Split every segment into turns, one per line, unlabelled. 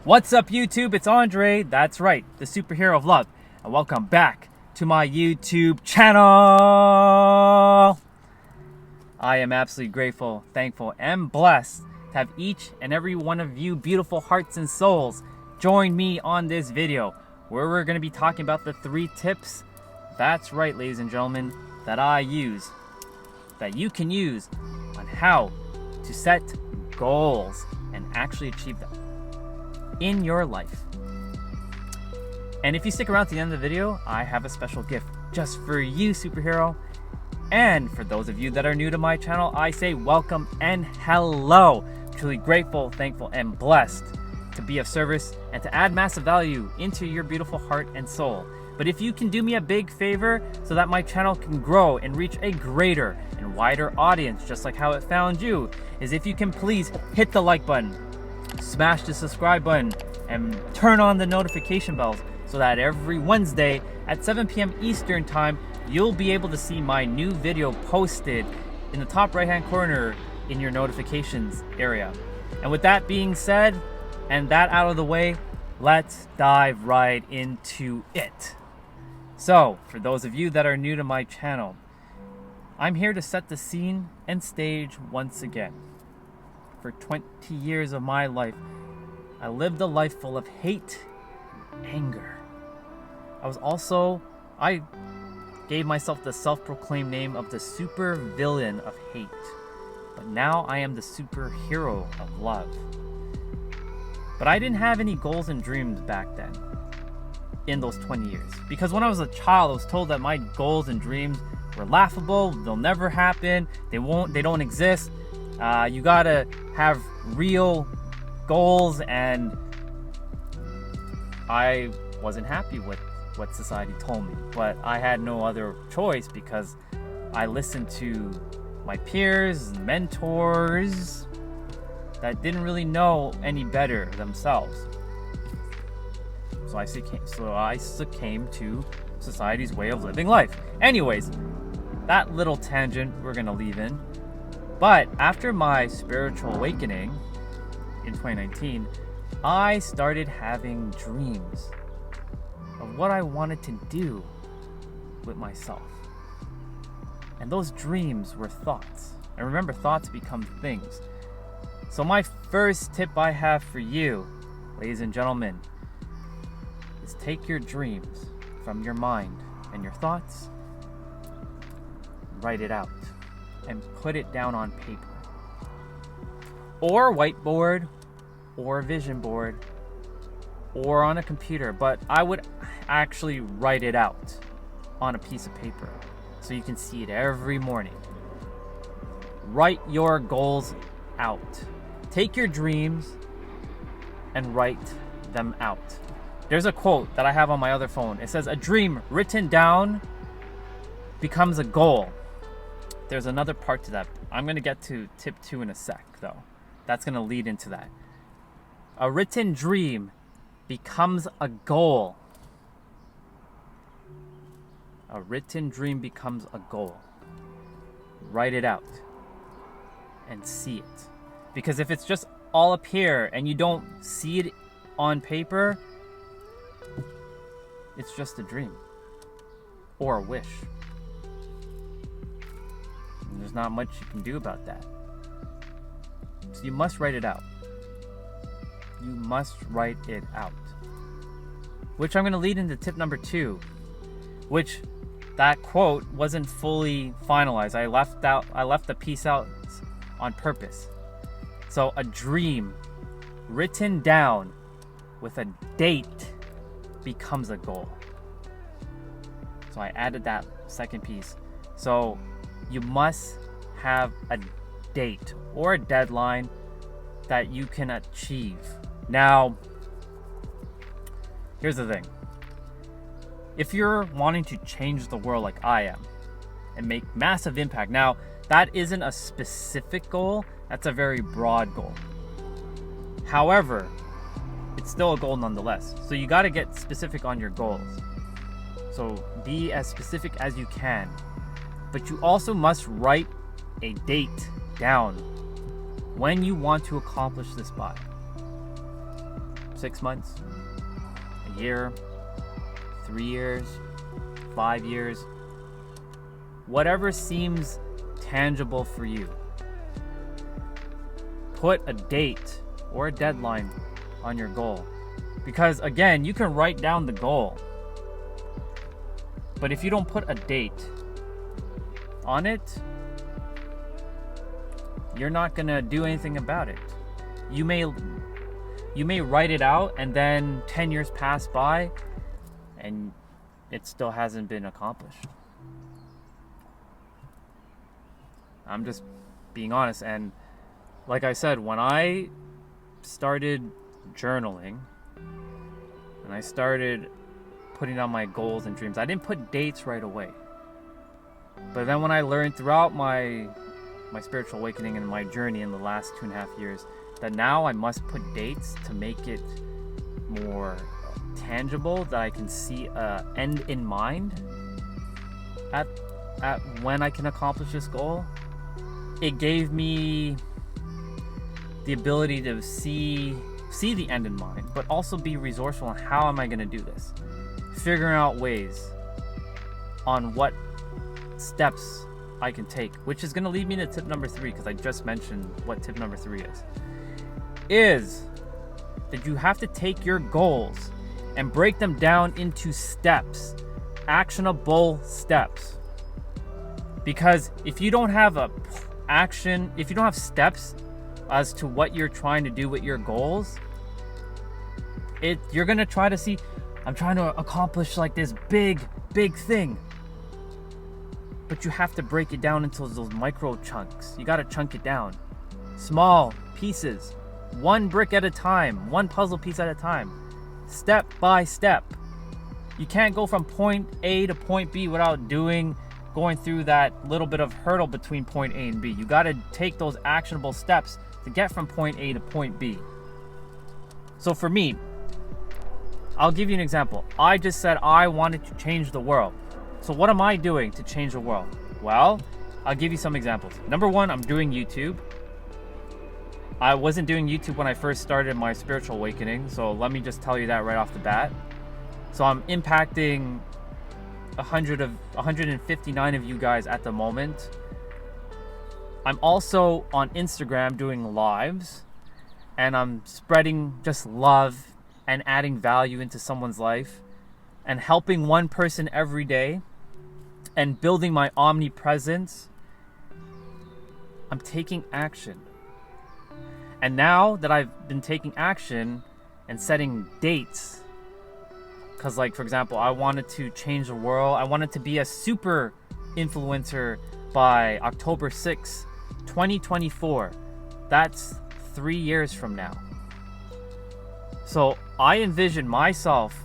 What's up, YouTube? It's Andre, that's right, the superhero of love, and welcome back to my YouTube channel. I am absolutely grateful, thankful, and blessed to have each and every one of you beautiful hearts and souls join me on this video, where we're going to be talking about the 3 tips, that's right, ladies and gentlemen, that I use, that you can use on how to set goals and actually achieve them in your life. And if you stick around to the end of the video, I have a special gift just for you, superhero. And for those of you that are new to my channel, I say welcome and hello. I'm truly grateful, thankful, and blessed to be of service and to add massive value into your beautiful heart and soul. But if you can do me a big favor so that my channel can grow and reach a greater and wider audience, just like how it found you, is if you can please hit the like button, smash the subscribe button, and turn on the notification bells so that every Wednesday at 7 p.m. Eastern time, you'll be able to see my new video posted in the top right-hand corner in your notifications area. And with that being said, and that out of the way, let's dive right into it. So, for those of you that are new to my channel, I'm here to set the scene and stage once again. For 20 years of my life, I lived a life full of hate and anger. I gave myself the self-proclaimed name of the super villain of hate. But now I am the superhero of love. But I didn't have any goals and dreams back then, in those 20 years. Because when I was a child, I was told that my goals and dreams were laughable, they'll never happen, they don't exist. You gotta have real goals, and I wasn't happy with what society told me. But I had no other choice because I listened to my peers and mentors that didn't really know any better themselves. So I succumbed to society's way of living life. Anyways, that little tangent we're gonna leave in. But after my spiritual awakening in 2019, I started having dreams of what I wanted to do with myself. And those dreams were thoughts. And remember, thoughts become things. So my first tip I have for you, ladies and gentlemen, is take your dreams from your mind and your thoughts, write it out, and put it down on paper. Or whiteboard, or vision board, or on a computer. But I would actually write it out on a piece of paper so you can see it every morning. Write your goals out. Take your dreams and write them out. There's a quote that I have on my other phone. It says, "A dream written down becomes a goal." There's another part to that. I'm going to get to tip 2 in a sec, though. That's going to lead into that. A written dream becomes a goal. A written dream becomes a goal. Write it out and see it. Because if it's just all up here and you don't see it on paper, it's just a dream or a wish. And there's not much you can do about that. So you must write it out. You must write it out. Which I'm going to lead into tip number 2, which that quote wasn't fully finalized. I left the piece out on purpose. So a dream written down with a date becomes a goal. So I added that second piece. So you must have a date or a deadline that you can achieve. Now, here's the thing. If you're wanting to change the world like I am and make massive impact, now that isn't a specific goal, that's a very broad goal. However, it's still a goal nonetheless. So you got to get specific on your goals. So be as specific as you can. But you also must write a date down when you want to accomplish this by. 6 months, a year, 3 years, 5 years, whatever seems tangible for you. Put a date or a deadline on your goal. Because again, you can write down the goal, but if you don't put a date on it, you're not gonna do anything about it. You may write it out and then 10 years pass by and it still hasn't been accomplished. I'm just being honest. And like I said, when I started journaling and I started putting down my goals and dreams, I didn't put dates right away. But then when I learned throughout my spiritual awakening and my journey in the last 2.5 years, that now I must put dates to make it more tangible, that I can see an end in mind at when I can accomplish this goal. It gave me the ability to see the end in mind, but also be resourceful on how am I going to do this. Figuring out ways on what steps I can take, which is going to lead me to tip number 3, because I just mentioned what tip number 3 is that you have to take your goals and break them down into steps, actionable steps. Because if you don't have if you don't have steps as to what you're trying to do with your goals, you're gonna try to see, I'm trying to accomplish like this big thing. But you have to break it down into those micro chunks. You gotta chunk it down. Small pieces, one brick at a time, one puzzle piece at a time, step by step. You can't go from point A to point B without going through that little bit of hurdle between point A and B. You gotta take those actionable steps to get from point A to point B. So for me, I'll give you an example. I just said I wanted to change the world. So what am I doing to change the world? Well, I'll give you some examples. Number 1, I'm doing YouTube. I wasn't doing YouTube when I first started my spiritual awakening, so let me just tell you that right off the bat. So I'm impacting 159 of you guys at the moment. I'm also on Instagram doing lives, and I'm spreading just love and adding value into someone's life and helping one person every day and building my omnipresence. I'm taking action. And now that I've been taking action and setting dates, because like, for example, I wanted to change the world. I wanted to be a super influencer by October 6th, 2024. That's 3 years from now. So I envision myself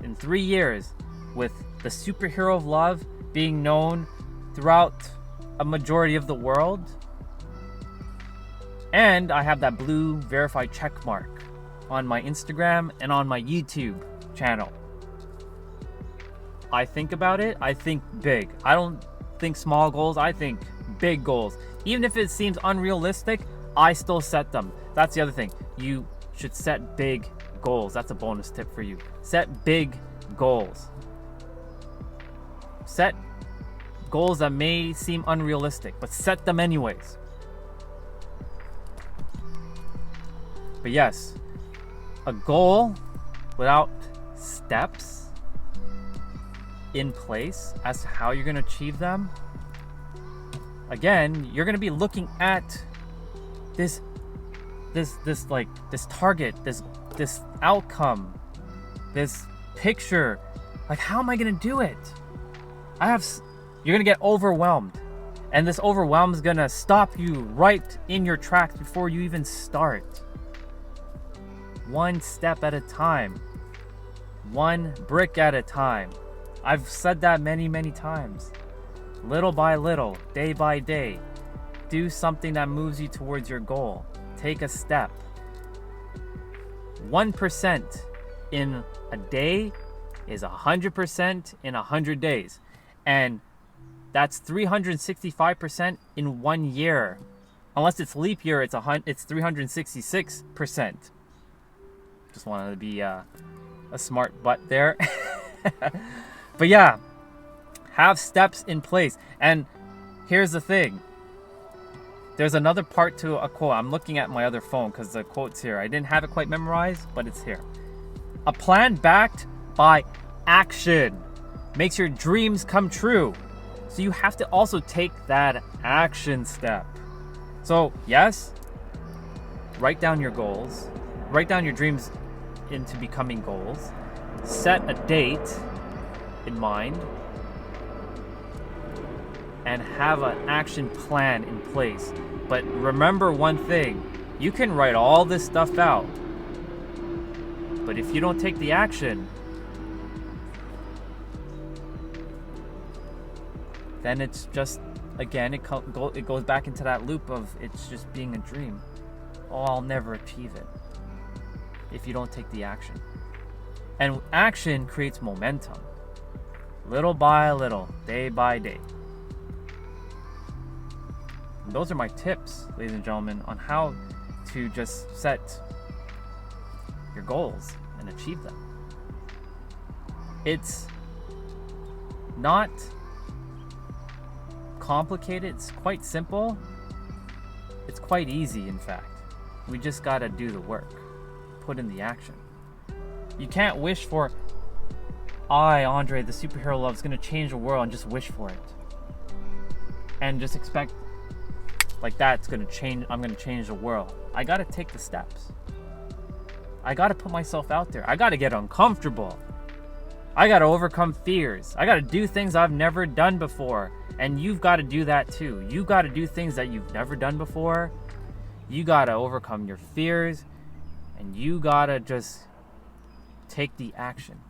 in 3 years with the superhero of love being known throughout a majority of the world. And I have that blue verified check mark on my Instagram and on my YouTube channel. I think about it, I think big. I don't think small goals, I think big goals. Even if it seems unrealistic, I still set them. That's the other thing. You should set big goals. That's a bonus tip for you. Set big goals. Set goals that may seem unrealistic, but set them anyways. But yes, a goal without steps in place as to how you're going to achieve them, again, you're going to be looking at this target, this outcome, this picture. Like, how am I going to do it? You're going to get overwhelmed. And this overwhelm is going to stop you right in your tracks before you even start. One step at a time. One brick at a time. I've said that many, many times. Little by little, day by day. Do something that moves you towards your goal. Take a step. 1% in a day is 100% in 100 days. And that's 365% in 1 year. Unless it's leap year, it's 366%. Just wanted to be a smart butt there. But yeah, have steps in place. And here's the thing. There's another part to a quote. I'm looking at my other phone because the quote's here. I didn't have it quite memorized, but it's here. A plan backed by action makes your dreams come true. So you have to also take that action step. So yes, write down your goals. Write down your dreams into becoming goals. Set a date in mind. And have an action plan in place. But remember one thing, you can write all this stuff out, but if you don't take the action, then it's just, again, it goes back into that loop of it's just being a dream. Oh, I'll never achieve it if you don't take the action. And action creates momentum, little by little, day by day. Those are my tips, ladies and gentlemen, on how to just set your goals and achieve them. It's not complicated. It's quite simple. It's quite easy, in fact. We just gotta do the work. Put in the action. You can't wish for, I, Andre, the superhero love, is gonna change the world and just wish for it. And just expect like that's gonna change, I'm gonna change the world. I gotta take the steps. I gotta put myself out there. I gotta get uncomfortable. I gotta overcome fears. I gotta do things I've never done before. And you've gotta do that too. You gotta do things that you've never done before. You gotta overcome your fears. And you gotta just take the action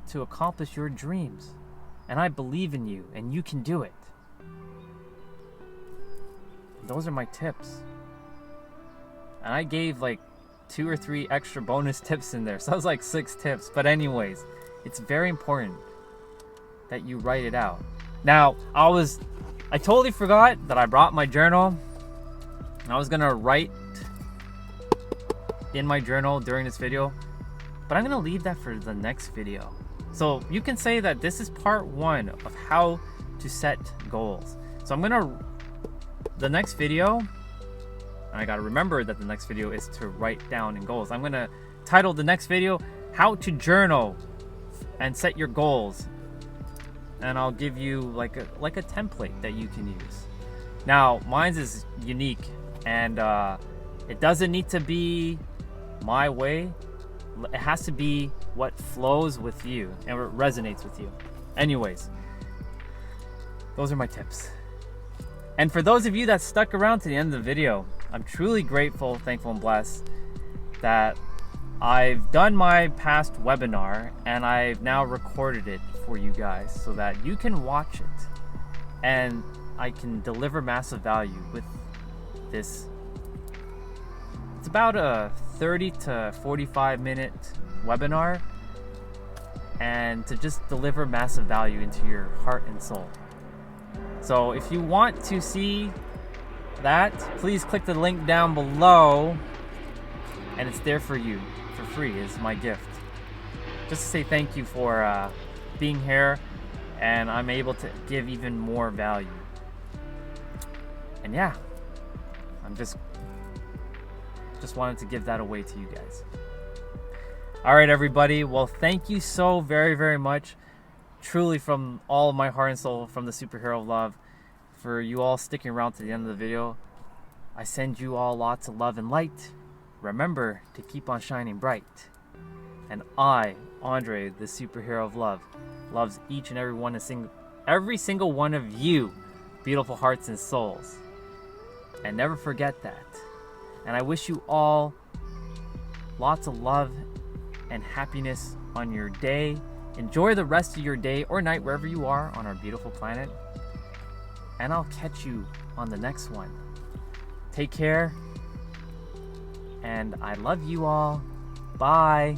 to accomplish your dreams. And I believe in you, and you can do it. Those are my tips. And I gave like 2 or 3 extra bonus tips in there. So that was like 6 tips. But anyways, it's very important that you write it out. Now, I totally forgot that I brought my journal. I was gonna write in my journal during this video, but I'm gonna leave that for the next video. So you can say that this is part 1 of how to set goals. So the next video, and I gotta remember that the next video is to write down in goals. I'm gonna title the next video, How to Journal and Set Your Goals. And I'll give you like a template that you can use. Now, mine's is unique, and it doesn't need to be my way. It has to be what flows with you and what resonates with you. Anyways, those are my tips. And for those of you that stuck around to the end of the video, I'm truly grateful, thankful, and blessed that I've done my past webinar and I've now recorded it for you guys so that you can watch it and I can deliver massive value with this. It's about a 30 to 45 minute webinar, and to just deliver massive value into your heart and soul. So if you want to see that, please click the link down below, and it's there for you for free. It's my gift, just to say thank you for being here, and I'm able to give even more value. And yeah, I'm just wanted to give that away to you guys. All right, everybody. Well, thank you so very, very much. Truly, from all of my heart and soul, from the superhero of love, for you all sticking around to the end of the video. I send you all lots of love and light. Remember to keep on shining bright. And I, Andre, the superhero of love, loves each and every single one of you, beautiful hearts and souls. And never forget that. And I wish you all lots of love and happiness on your day. Enjoy the rest of your day or night wherever you are on our beautiful planet. And I'll catch you on the next one. Take care. And I love you all. Bye.